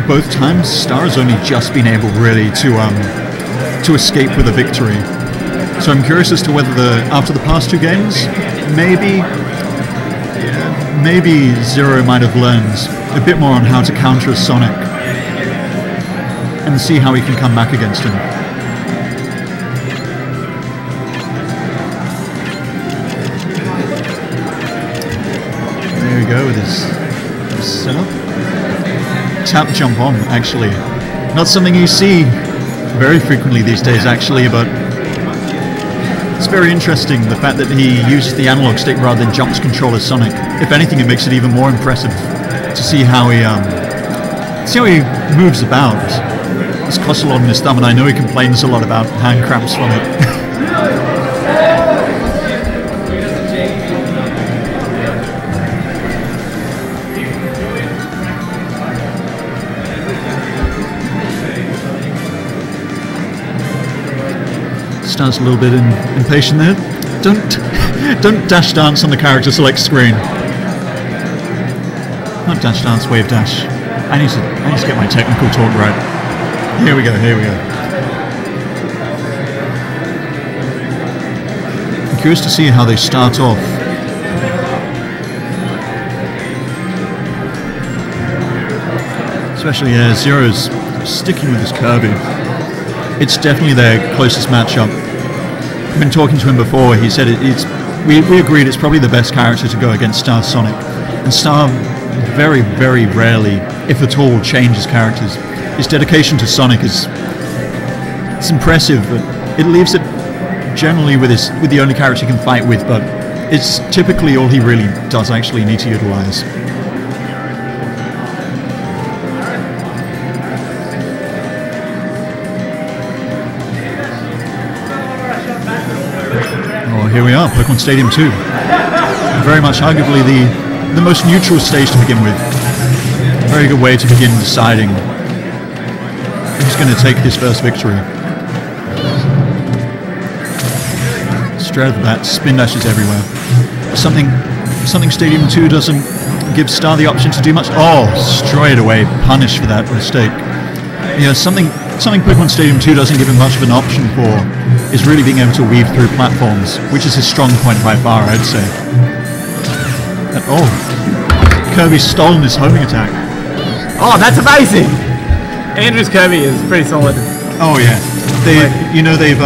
both times, Star has only just been able really to escape with a victory. So I'm curious as to whether after the past two games, maybe Zero might have learned a bit more on how to counter Sonic and see how he can come back against him. There we go with his setup. Tap jump on, actually. Not something you see very frequently these days, actually, but it's very interesting, the fact that he uses the analog stick rather than jumps control as Sonic. If anything, it makes it even more impressive to see how he moves about. This costs a lot on his thumb, and I know he complains a lot about hand cramps from it. Star's a little bit impatient there. Don't dash dance on the character select screen. Not dash dance, wave dash. I need to get my technical talk right. Here we go. I'm curious to see how they start off. Especially Zero's sticking with his Kirby. It's definitely their closest matchup. I've been talking to him before. He said we agreed it's probably the best character to go against Star's Sonic. And Star very, very rarely, if at all, changes characters. His dedication to Sonic it's impressive, but it leaves it generally with the only character he can fight with, but it's typically all he really does actually need to utilize. Here we are, Pokemon Stadium 2. Very much arguably the most neutral stage to begin with. A very good way to begin deciding who's going to take this first victory. Straight off the bat, spin dashes everywhere. Something Stadium 2 doesn't give Star the option to do much. Oh, straight away punished for that mistake. You know, something Pokemon Stadium 2 doesn't give him much of an option for is really being able to weave through platforms, which is his strong point by far, I'd say. And, oh, Kirby's stolen his homing attack. Oh, that's amazing! Andrew's Kirby is pretty solid. Oh yeah, they've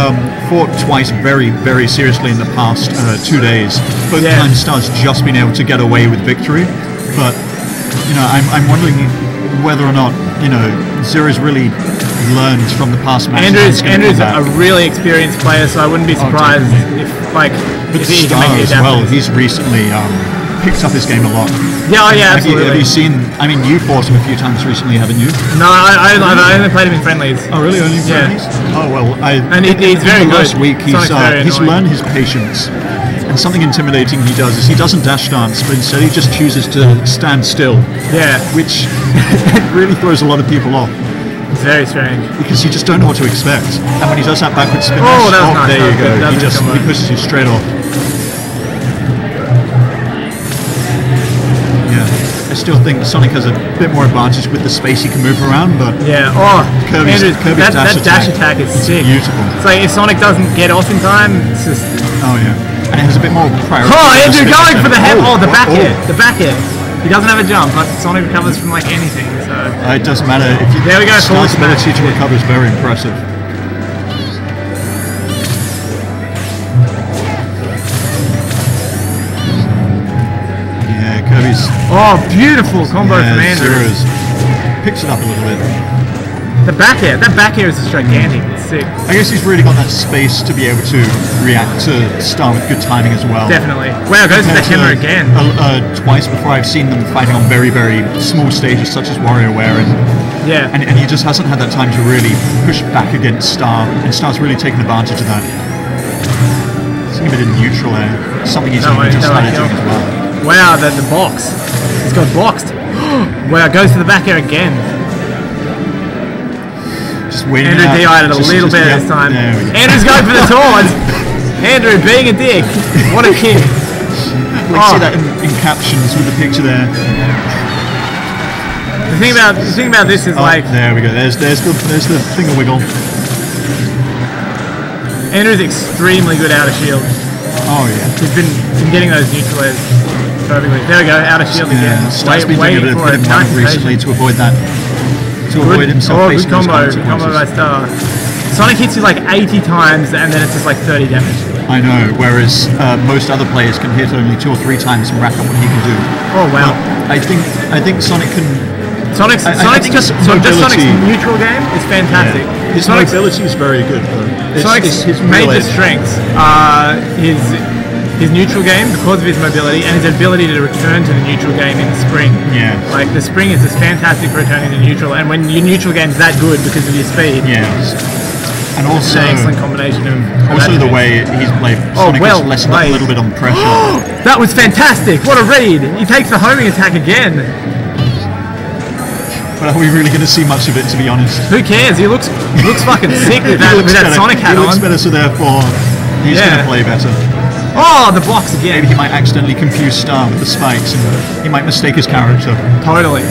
fought twice very, very seriously in the past 2 days. Both times Star's just been able to get away with victory, but you know, I'm wondering whether or not Zero's really learned from the past matches. Andrew's a really experienced player, so I wouldn't be surprised if he can make it as well. He's recently picked up his game a lot. Yeah, absolutely. Have you seen? I mean, you fought him a few times recently, haven't you? No, I only played him in friendlies. Oh, really? Only in friendlies? Oh well, he's very good. Last week he's learned his patience. And something intimidating he does is he doesn't dash dance, but instead he just chooses to stand still. Yeah. Which really throws a lot of people off. It's very strange. Because you just don't know what to expect. And when he does that backward spin nice. There you go. He pushes you straight off. Yeah. I still think Sonic has a bit more advantage with the space he can move around, but Kirby's dash attack is sick. Beautiful. It's like if Sonic doesn't get off in time, it's just... Oh yeah. And it has a bit more priority. Oh, Andrew going for the head! Oh, the back air. The back air. He doesn't have a jump, but Sonic recovers from like anything, so... It doesn't matter. There we go, Star's ability to recover is very impressive. Yeah, Kirby's... Oh, beautiful combo from Andrew. Zero's picks it up a little bit. The back air, that back air is just gigantic. It's sick. I guess he's really got that space to be able to react to Star with good timing as well. Definitely. Wow, goes to the hammer again. Twice before I've seen them fighting on very, very small stages such as WarioWare, and he just hasn't had that time to really push back against Star, and Star's really taken advantage of that. Seeing a bit of neutral air, something he's only just started doing as well. Wow, the box. He's got boxed. Wow, goes to the back air again. Andrew DI'd it a little bit this time. Andrew's going for the taunt. Andrew being a dick. What a kid. We see that in captions with the picture there. The thing about this is like there we go. There's the finger wiggle. Andrew's extremely good out of shield. Oh yeah. He's been getting those neutral airs perfectly. There we go, out of shield again. Star's been doing a bit of recently to avoid that. Avoid himself. Good combo by Star. Sonic hits you like 80 times and then it's just like 30 damage. I know, whereas most other players can hit only 2 or 3 times and rack up what he can do. Oh wow. But I think Sonic can... Sonic's neutral game is fantastic. Yeah. His mobility is very good though. Sonic's major strengths are his neutral game because of his mobility and his ability to return to the neutral game in the spring. Yeah. Like the spring is just fantastic for returning to neutral, and when your neutral game is that good because of your speed. Yeah. And also an excellent combination of the way he's played. Sonic is lessened up a little bit on pressure. That was fantastic! What a read! He takes the homing attack again. But are we really going to see much of it, to be honest? Who cares? He looks fucking sick with that Sonic hat on. He looks better, so therefore he's going to play better. Oh, the blocks again. Maybe he might accidentally confuse Star with the spikes and he might mistake his character. Totally.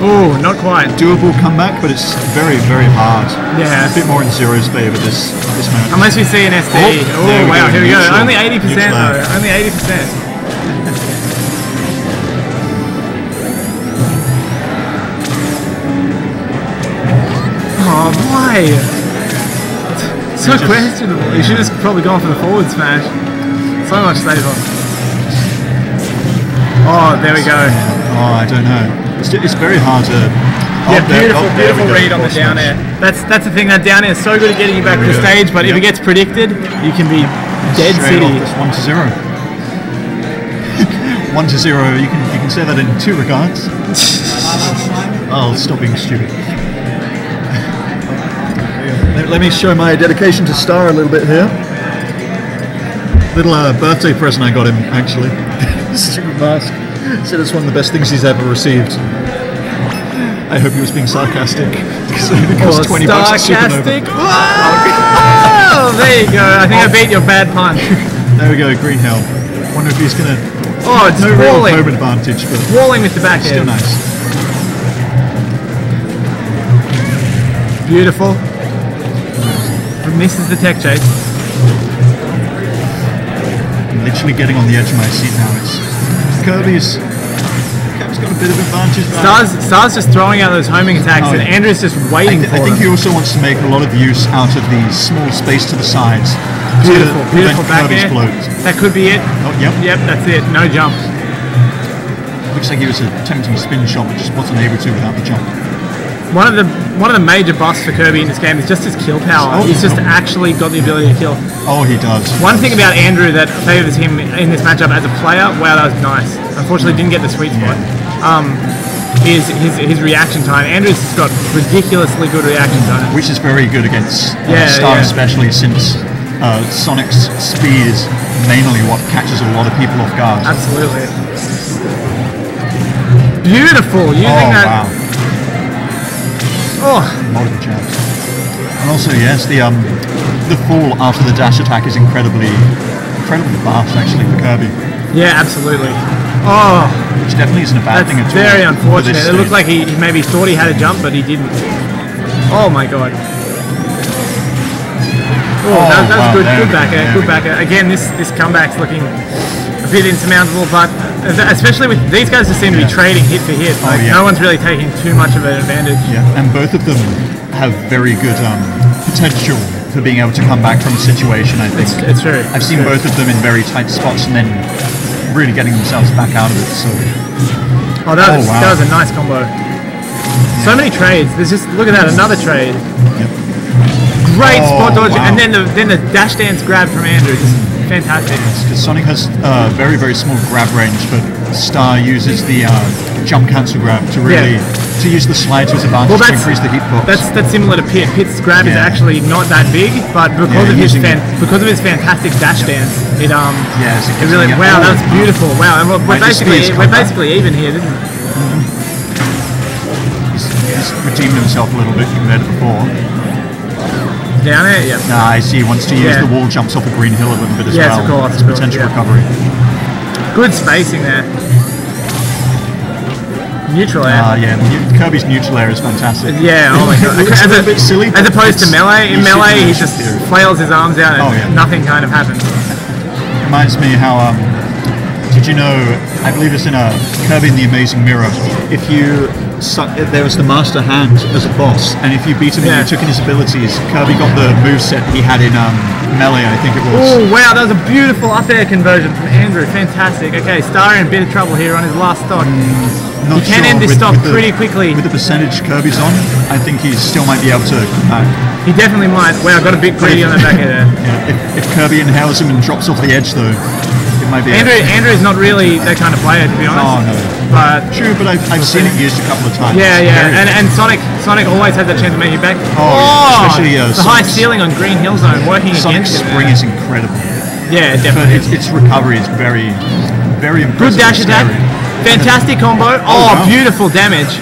Oh, not quite. Doable comeback, but it's very, very hard. Yeah. It's a bit more in Zero's favour this match. Unless we see an SD. Oh wow, here we go. Only 80% though. Only 80%. Oh, why? So questionable. You should have probably gone for the forward smash. So much safer. Oh, there we go. Oh, I don't know. It's very hard to... beautiful read on the down air. That's the thing, that down air is so good at getting you back to the stage, but if it gets predicted, you can be dead city. It's 1-0. 1-0, you can say that in 2 regards. I'll stop being stupid. Let me show my dedication to Star a little bit here. Little birthday present I got him, actually. Stupid mask. Said it's one of the best things he's ever received. I hope he was being sarcastic. It cost $20 at Supernova. Oh, there you go. I think I beat your bad punch. There we go, Green Hell. Wonder if he's gonna... Oh, it's no walling. real home advantage, but... Walling with the back end. Still nice. Beautiful. Misses the tech chase. I'm literally getting on the edge of my seat now. Kirby's got a bit of advantage. Star's just throwing out those homing attacks, and Andrew's just waiting for them. I think he also wants to make a lot of use out of the small space to the sides. Beautiful back air. That could be it. Oh, yep. Yep, that's it. No jump. Looks like he was attempting a spin shot, but just wasn't able to without the jump. One of the major busts for Kirby in this game is just his kill power. He's just actually got the ability to kill. Oh, he does. One thing about Andrew that favours him in this matchup as a player, wow, that was nice. Unfortunately, didn't get the sweet spot. Is his reaction time. Andrew's got ridiculously good reaction time, which is very good against Star, especially since Sonic's speed is mainly what catches a lot of people off guard. Absolutely. Beautiful using that. Wow. Oh, multiple jabs. And also, yes, the fall after the dash attack is incredibly fast, actually, for Kirby. Yeah, absolutely. Oh, which definitely isn't a bad thing at all. Very unfortunate. It looked like he maybe thought he had a jump, but he didn't. Oh my god. Oh, that was good. Good back air. Good back air. Again, this comeback's looking a bit insurmountable, but especially with these guys just seem to be trading hit for hit. Like no one's really taking too much of an advantage. Yeah, and both of them have very good potential for being able to come back from a situation. I think it's true. I've seen both of them in very tight spots and then really getting themselves back out of it. So, that was a nice combo. Yeah. So many trades. There's just look at that, another trade. Yep. Great spot dodge, and then the dash dance grab from Andrew. Just fantastic. Because Sonic has very, very small grab range, but Star uses the jump cancel grab to really to use the slide to his advantage to increase the hitbox. That's similar to Pit. Pit's grab is actually not that big, but because of his fantastic dash dance, it really that's beautiful. Wow, and we're basically even here, isn't it? He's redeemed himself a little bit compared to before. Down it, yeah. Nah, I see. He wants to use the wall jumps off a green hill a little bit as well. Yes, of course. It's potential recovery. Good spacing there. Neutral air. Yeah, Kirby's neutral air is fantastic. Yeah, oh my god. It's a little bit silly. As opposed to melee. In melee, he just flails his arms out and nothing kind of happens. Reminds me how, did you know, I believe it's in Kirby in the Amazing Mirror, if you there was the Master Hand as a boss, and if you beat him and you took in his abilities, Kirby got the moveset he had in melee, I think it was. Oh wow, that was a beautiful up air conversion from Andrew, fantastic. Okay, Star in a bit of trouble here on his last stock. He can end this stock pretty quickly. With the percentage Kirby's on, I think he still might be able to come back. He definitely might. Wow, got a bit greedy on the back of there. Yeah, if Kirby inhales him and drops off the edge though, it might be Andrew's not really that kind of player, to be honest. Oh no. But true, but I've seen it used a couple of times. Yeah, and Sonic always has that chance of making you back. Especially the high ceiling on Green Hill Zone working Sonic's against him. spring is incredible. Yeah, definitely. But its recovery is very, very impressive. Good dash attack. Fantastic combo. Wow. Beautiful damage.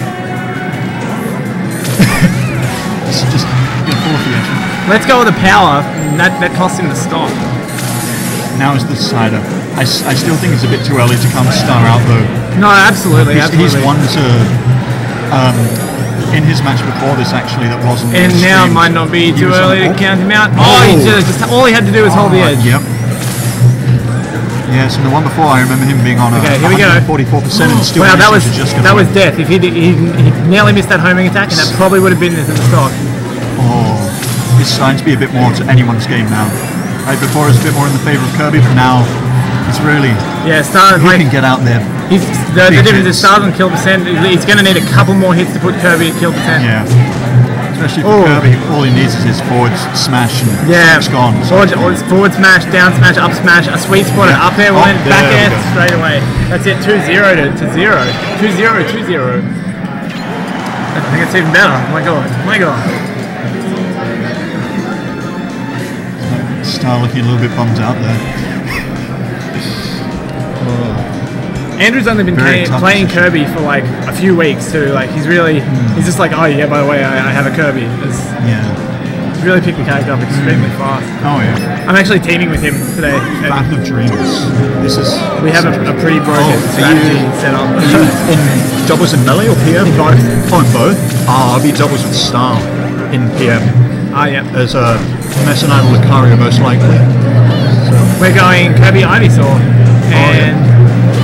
It's just full of the action. Let's go with the power. That cost him the stock. Now is the decider. I still think it's a bit too early to count Star out though. No, absolutely. He's one to in his match before this actually that wasn't. And now it might not be too early to count him out. All he had to do was hold the edge. Yep. Yes, and the one before I remember him being on here we go. 44% and still. Wow, that was death. If he nearly missed that homing attack, and that probably would have been this in the stock. Oh, it's starting to be a bit more to anyone's game now. Right before it was a bit more in the favour of Kirby, but now it's really Star who can get out there. The difference is Star's on kill percent. He's going to need a couple more hits to put Kirby at kill percent. Yeah. Especially for Kirby, all he needs is his forward smash and it's gone. So. Forward smash, down smash, up smash, a sweet spot, an up air, back air straight away. That's it, 2-0 to 0. 2-0, 2-0. I think it's even better. Oh my god. Star looking a little bit bummed out there. Andrew's only been playing Kirby for like a few weeks too. Like he's just like, oh yeah, by the way, I have a Kirby. He's really picked the character up extremely fast. Oh yeah. I'm actually teaming with him today. Fountain of Dreams. We have a pretty broken strategy set up. In doubles in melee or PM? In both. Oh, in both? I'll be doubles with Star in PM. Yeah. As Messinidal Lucario most likely. So. We're going Kirby Ivysaur and.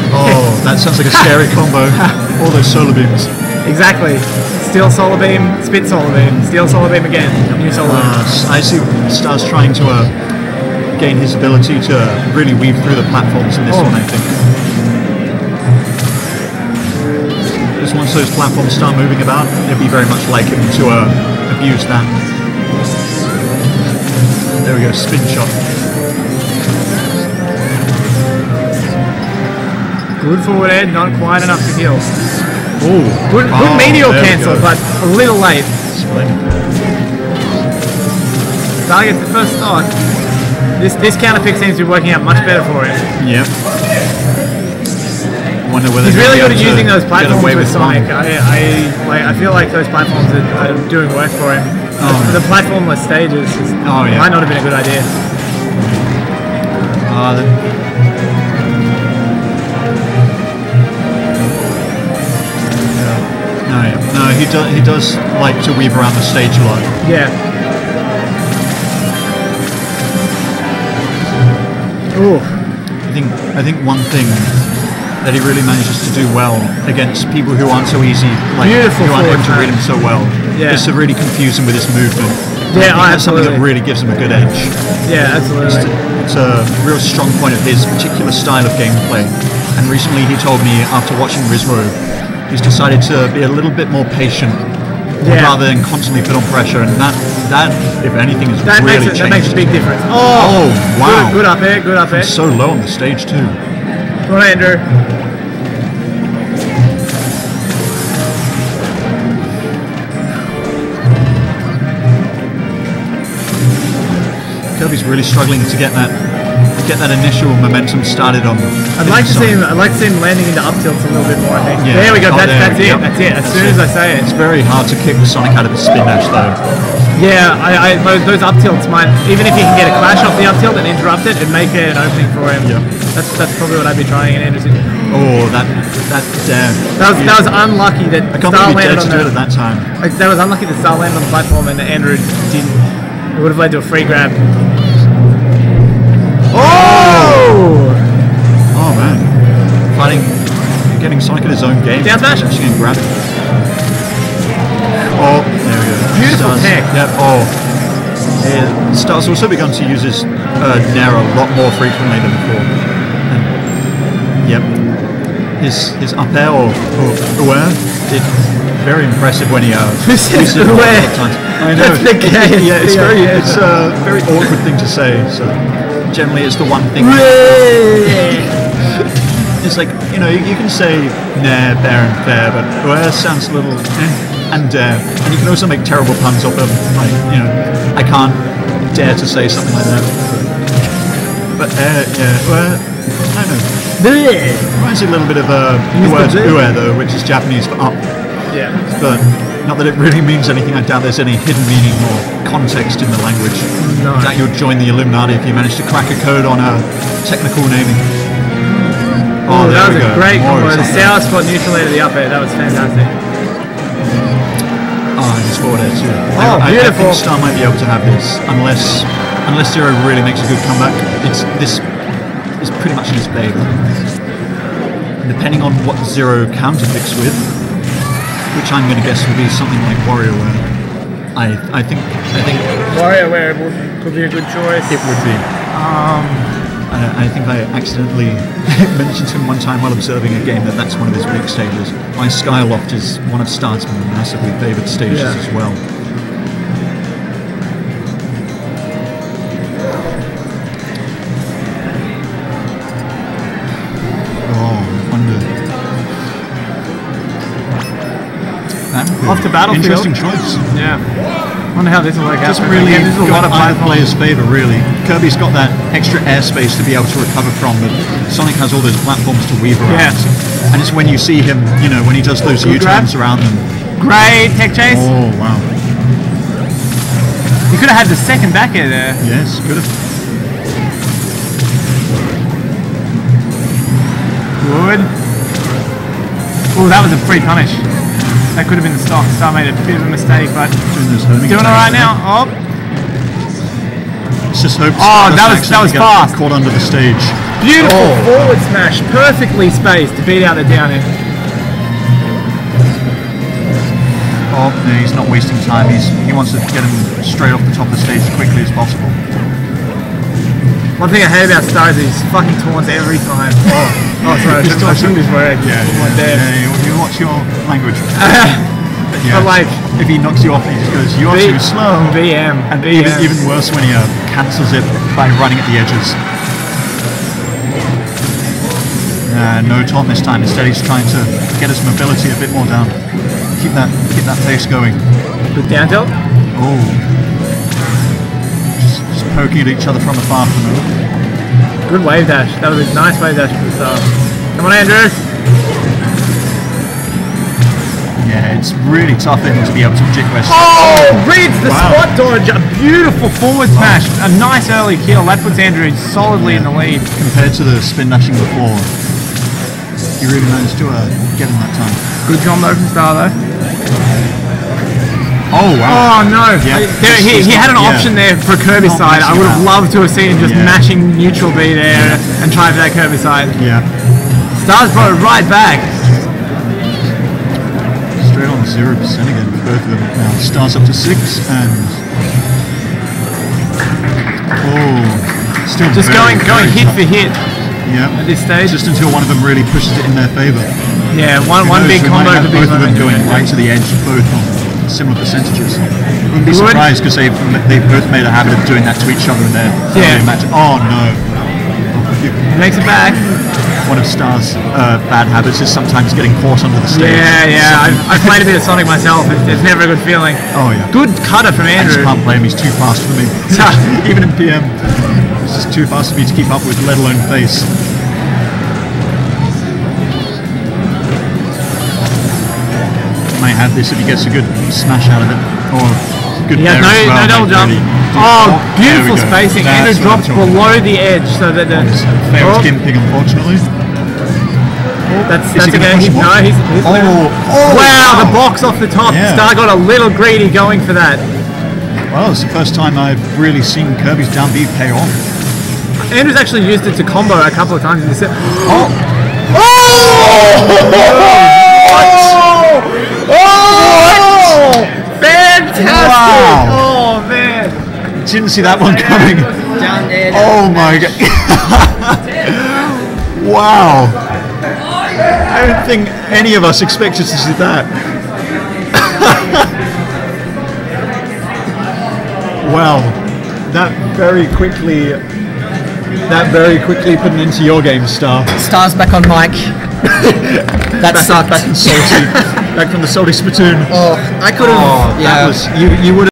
Oh, that sounds like a scary combo. All those solar beams. Exactly. Steal solar beam, spit solar beam, steal solar beam again, new solar beam. I see Star's trying to gain his ability to really weave through the platforms in this one, I think. Just once those platforms start moving about, it'd be very much like him to abuse that. There we go, spin shot. Good forward edge, not quite enough to heal. Ooh. Good meteor cancel, but a little late. Star gets the first stock. This counter pick seems to be working out much better for him. Yep. Wonder whether he's really good at using those platforms with Sonic. I feel like those platforms are doing work for him. The platformless stages might not have been a good idea. No, he does like to weave around the stage a lot. Yeah. Ooh. I think one thing that he really manages to do well against people who aren't so easy, like who aren't able to read him so well, is to really confuse him with his movement. Yeah, that's something that really gives him a good edge. Yeah, absolutely. It's a real strong point of his particular style of gameplay. And recently he told me, after watching Rizro, he's decided to be a little bit more patient rather than constantly put on pressure, and that if anything, is really changed. That makes a big difference. Oh wow! Good up air, good up air. So low on the stage too. Go on, Andrew. Kirby's really struggling to get that get that initial momentum started on. I'd like to see him landing into up tilts a little bit more. I think. Yeah. There we go. Oh, That's it. Yep. That's it. As soon as I say it. It's very hard to kick the Sonic out of the spin dash though. Yeah, those up tilts might, even if you can get a clash off the up tilt and interrupt it, and make it an opening for him. Yeah. That's probably what I'd be trying in Anderson. Oh, that That was unlucky that I can't Star believe he landed dared on to do it at that time. That was unlucky that Star landed on the platform and Andrew didn't. It would have led to a free grab. Oh! Oh man, getting Sonic at his own game. Down smash. Actually grab it. Oh, there we go. Beautiful tech. Yep. Oh. Yeah, Star's also begun to use his Nair a lot more frequently than before. And, yep. His up air or aware, it's very impressive when he uses it a lot of times. I know. That's the case. Yeah, it's a very awkward thing to say. So generally, it's the one thing. It's like, you know, you can say Nair, fair and fair, but aware sounds a little and you can also make terrible puns off them. Like, you know, I can't dare to say something like that. But well, I don't know. Reminds me a little bit of the word ue though, which is Japanese for up. Yeah. But not that it really means anything. I doubt there's any hidden meaning or context in the language. No. That you'll join the Illuminati if you manage to crack a code on a technical naming. Oh, that was a go. great More combo. of The something. sour spot neutral air to the up air. That was fantastic. Oh, he's forward air too. I Beautiful. think Star might be able to have this unless Zero really makes a good comeback. This is pretty much in his favour. Depending on what Zero counterpicks with, which I'm going to guess will be something like WarioWare. I think WarioWare could be a good choice. it would be. I think I accidentally mentioned to him one time while observing a game that's one of his weak stages. My Skyloft is one of Star's massively favoured stages as well. Oh, wonder. Off to Battlefield. Interesting choice. Yeah. Wonder how this will work out. Doesn't really This is a lot of either platform. player's favour, really. Kirby's got that extra airspace to be able to recover from, but Sonic has all those platforms to weave around. Yeah. And it's when you see him, you know, when he does those U-turns around them. Great tech chase. Oh, wow. You could have had the second back air there. Yes, could have. Good. Oh, that was a free punish. That could have been the stock. Star made a bit of a mistake, but doing all right now. Oh, Let's just hope. Oh, that was fast. Caught under the stage. beautiful forward smash, perfectly spaced to beat out the down air. Oh, no, he's not wasting time. He wants to get him straight off the top of the stage as quickly as possible. One thing I hate about Star is he's fucking taunts every time. Oh, sorry, I shouldn't use word. You watch your language. But like, if he knocks you off, he just goes, "You're too slow." VM. And even worse when he cancels it by running at the edges. No taunt this time. Instead, he's trying to get his mobility a bit more down. Keep that pace going. The down tilt? Oh. Just poking at each other from afar for the moment. Good wave dash. That was a nice wave dash from the start. Come on, Andrew. Yeah, it's really tough in to be able to jig west. Oh, reads the Wow. spot dodge. A beautiful forward smash. A nice early kill. That puts Andrew solidly in the lead. Compared to the spin dashing before, he really managed to get him that time. Good combo from Star though. Oh wow! Oh no! Yeah. He had an option there for a Kirby Not side. I would have messing loved to have seen him just Yeah. mashing neutral B there and try for that Kirby side. Yeah. Star's brought it right back. Straight on 0% again with both of them. Now Star's up to 6 and still Just very, going very hit tough. for hit Yeah. at this stage. Just until one of them really pushes it in their favour. Yeah, one Who knows, big we might combo have could be both of them something. going right to the edge, both on similar percentages. Wouldn't be Would. surprised because they've both made a habit of doing that to each other in their Yeah. match. Oh no! Makes it back. One of Star's bad habits is sometimes getting caught under the stage. Yeah. I've played a bit of Sonic myself. It's never a good feeling. Oh yeah. Good cutter from I just Andrew. can't blame him. He's too fast for me. Even in PM. just too fast for me to keep up with, let alone face. Might have this if he gets a good smash out of it, or good Yeah, parry as well, no double might jump. really do- Oh, there we beautiful go. spacing. That's Andrew what I'm drops talking below about. the edge so that the... Fails gimping, unfortunately. That's he gonna okay. push more? No, he's wow, the box off the top. Yeah. Star got a little greedy going for that. Well, it's the first time I've really seen Kirby's down B pay off. Andrew's actually used it to combo a couple of times in the set. Oh! Fantastic! Wow. Oh man! Didn't see that one coming. Down there. Oh my god. Wow. I don't think any of us expected to see that. Wow. That very quickly put an end to your game, Star. Star's back on mic. That sucked. Back in salty. Back from the salty spittoon. Oh, I could have. That was you would